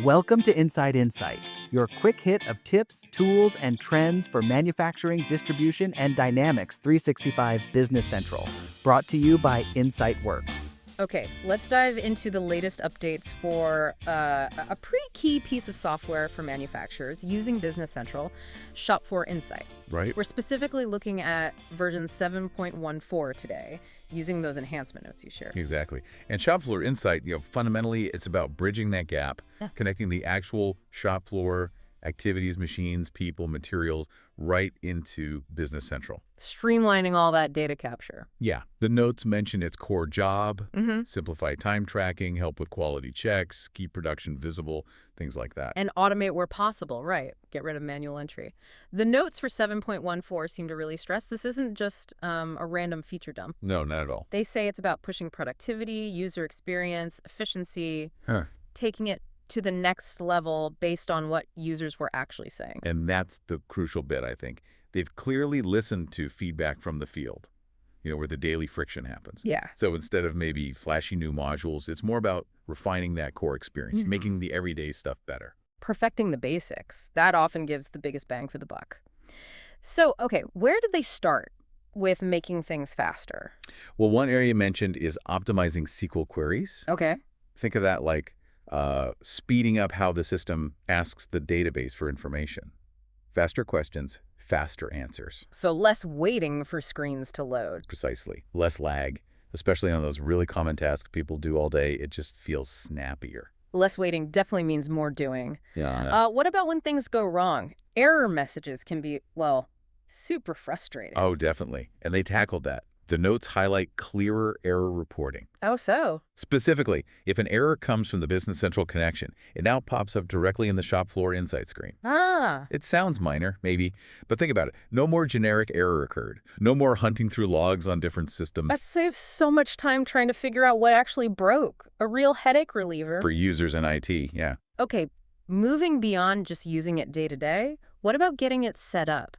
Welcome to Inside Insight, your quick hit of tips, tools, and trends for manufacturing, distribution, and Dynamics 365 Business Central. Brought to you by InsightWorks. Okay, let's dive into the latest updates for a pretty key piece of software for manufacturers using Business Central, Shop Floor Insight. Right. We're specifically looking at version 7.14 today, using those enhancement notes you shared. Exactly. And shop floor insight, fundamentally, it's about bridging that gap, connecting the actual shop floor activities, machines, people, materials, right into Business Central. Streamlining all that data capture. Yeah. The notes mention its core job, simplify time tracking, help with quality checks, keep production visible, things like that. And automate where possible, right. Get rid of manual entry. The notes for 7.14 seem to really stress this isn't just a random feature dump. No, not at all. They say it's about pushing productivity, user experience, efficiency, taking it to the next level based on what users were actually saying. And that's the crucial bit, I think. They've clearly listened to feedback from the field, where the daily friction happens. Yeah. So instead of maybe flashy new modules, it's more about refining that core experience, making the everyday stuff better. Perfecting the basics. That often gives the biggest bang for the buck. So, okay, where did they start with making things faster? Well, one area mentioned is optimizing SQL queries. Okay. Think of that like speeding up how the system asks the database for information. Faster questions, faster answers. So less waiting for screens to load. Precisely. Less lag, especially on those really common tasks people do all day. It just feels snappier. Less waiting definitely means more doing. Yeah. What about when things go wrong? Error messages can be, well, super frustrating. Oh, definitely. And they tackled that. The notes highlight clearer error reporting. Oh, so? Specifically, if an error comes from the Business Central connection, it now pops up directly in the shop floor insight screen. Ah. It sounds minor, maybe, but think about it. No more generic error occurred. No more hunting through logs on different systems. That saves so much time trying to figure out what actually broke. A real headache reliever. For users in IT, yeah. Okay, moving beyond just using it day to day, what about getting it set up?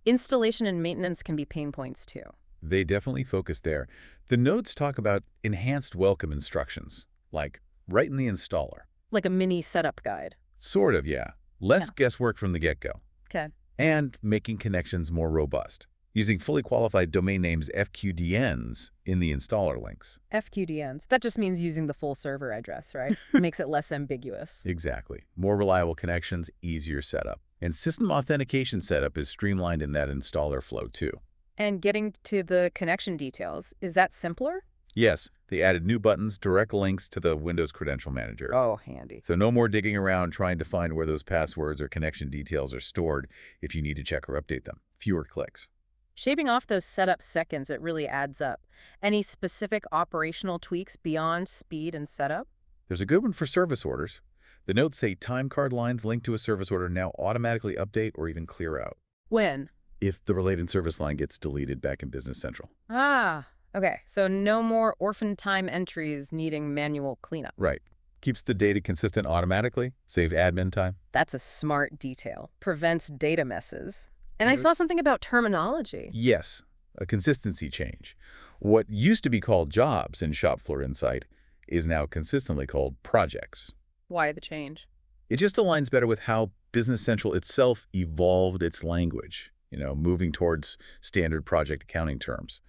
Installation and maintenance can be pain points too. They definitely focus there. The notes talk about enhanced welcome instructions, like right in the installer. Like a mini setup guide. Sort of, yeah. Less guesswork from the get-go. Okay. And making connections more robust, using fully qualified domain names FQDNs in the installer links. FQDNs. That just means using the full server address, right? Makes it less ambiguous. Exactly. More reliable connections, easier setup. And system authentication setup is streamlined in that installer flow, too. And getting to the connection details, is that simpler? Yes, they added new buttons, direct links to the Windows Credential Manager. Oh, handy. So no more digging around trying to find where those passwords or connection details are stored if you need to check or update them. Fewer clicks. Shaving off those setup seconds, it really adds up. Any specific operational tweaks beyond speed and setup? There's a good one for service orders. The notes say time card lines linked to a service order now automatically update or even clear out When? if the related service line gets deleted back in Business Central. Ah, okay. So no more orphan time entries needing manual cleanup. Right. Keeps the data consistent automatically, save admin time. That's a smart detail. Prevents data messes. And I saw something about terminology. Yes, a consistency change. What used to be called jobs in Shop Floor Insight is now consistently called projects. Why the change? It just aligns better with how Business Central itself evolved its language, moving towards standard project accounting terms.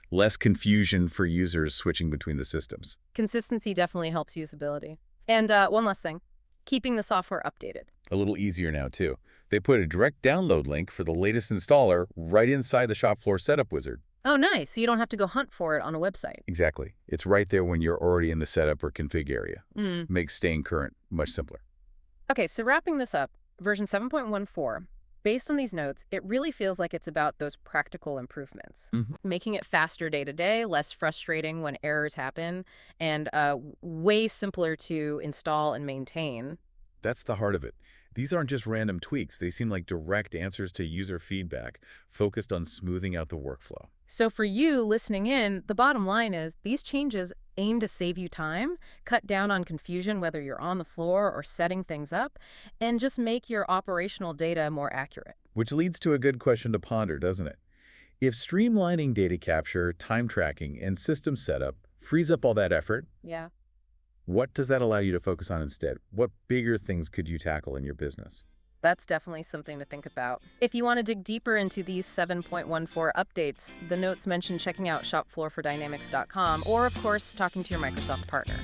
Less confusion for users switching between the systems. Consistency definitely helps usability. And one last thing, keeping the software updated. A little easier now, too. They put a direct download link for the latest installer right inside the shop floor setup wizard. Oh, nice. So you don't have to go hunt for it on a website. Exactly. It's right there when you're already in the setup or config area. Makes staying current much simpler. Okay, so wrapping this up, version 7.14, based on these notes, it really feels like it's about those practical improvements. Making it faster day to day, less frustrating when errors happen, and way simpler to install and maintain. That's the heart of it. These aren't just random tweaks. They seem like direct answers to user feedback, focused on smoothing out the workflow. So for you listening in, the bottom line is these changes aim to save you time, cut down on confusion whether you're on the floor or setting things up, and just make your operational data more accurate. Which leads to a good question to ponder, doesn't it? If streamlining data capture, time tracking, and system setup frees up all that effort, Yeah. What does that allow you to focus on instead? What bigger things could you tackle in your business? That's definitely something to think about. If you want to dig deeper into these 7.14 updates, the notes mention checking out shopfloorfordynamics.com or, of course, talking to your Microsoft partner.